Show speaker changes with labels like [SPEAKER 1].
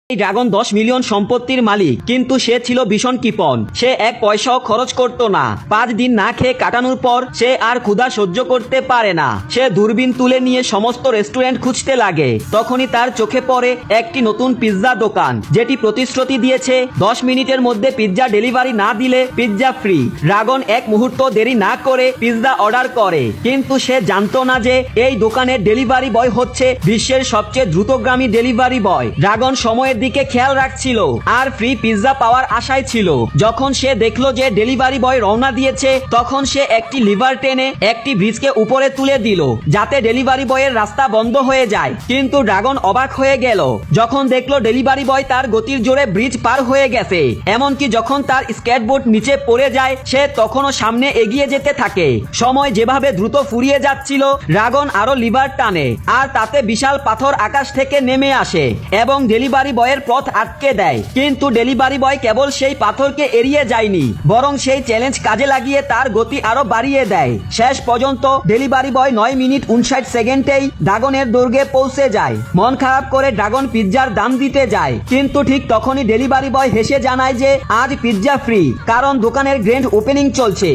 [SPEAKER 1] এই dragon 10 million সম্পত্তির মালিক, কিন্তু সে ছিল ভীষণ কৃপণ। সে এক পয়সাও খরচ করত না। 5 দিন না খেয়ে কাটানোর পর সে আর ক্ষুধা সহ্য করতে পারে না। সে দূরবীন তুলে নিয়ে সমস্ত রেস্টুরেন্ট খুঁজতে লাগে। তখনই তার চোখে পড়ে একটি নতুন পিৎজা দোকান, যেটি প্রতিশ্রুতি দিয়েছে 10 মিনিটের মধ্যে পিৎজা ডেলিভারি না দিলে পিৎজা ফ্রি। ড্রাগন এক মুহূর্ত দেরি না করে পিৎজা অর্ডার করে, কিন্তু সে জানতো না যে এই দোকানের ডেলিভারি বয় হচ্ছে বিশ্বের সবচেয়ে দ্রুতগামী ডেলিভারি বয়। ড্রাগন সময়ের দিকে খেয়াল রাখছিল আর ফ্রি পিৎজা পাওয়ার আশায় ছিল। যখন সে দেখলো যে ডেলিভারি বয় রওনা দিয়েছে, তখন সে একটি লিভার টেনে একটি ব্রিজকে উপরে তুলে দিল, যাতে ডেলিভারি বয়ের রাস্তা বন্ধ হয়ে যায়। কিন্তু ড্রাগন অবাক হয়ে গেল যখন দেখলো ডেলিভারি বয় তার গতির জোরে ব্রিজ পার হয়ে গেছে। এমনকি যখন তার স্কেটবোর্ড নিচে পড়ে যায়, সে তখনও সামনে এগিয়ে যেতে থাকে। সময় যেভাবে দ্রুত ফুরিয়ে যাচ্ছিল, ড্রাগন আরো লিভার টানে আর তাতে বিশাল পাথর আকাশ থেকে নেমে আসে এবং ডেলিভারি বয়ের পথ আটকে দেয়। কিন্তু ডেলিভারি বয় কেবল সেই পাথরকে এড়িয়ে যায়নি, বরং সেই চ্যালেঞ্জ কাজে লাগিয়ে তার গতি আরো বাড়িয়ে দেয়। শেষ পর্যন্ত ডেলিভারি বয় 9 মিনিট 59 সেকেন্ডেই ড্রাগনের দুর্গে পৌঁছে যায়। মন খারাপ করে ড্রাগন পিৎজার দাম দিতে যায়, কিন্তু ঠিক তখনই ডেলিভারি বয় হেসে জানায় যে আজ পিৎজা ফ্রি, কারণ দোকানের গ্র্যান্ড ওপেনিং চলছে।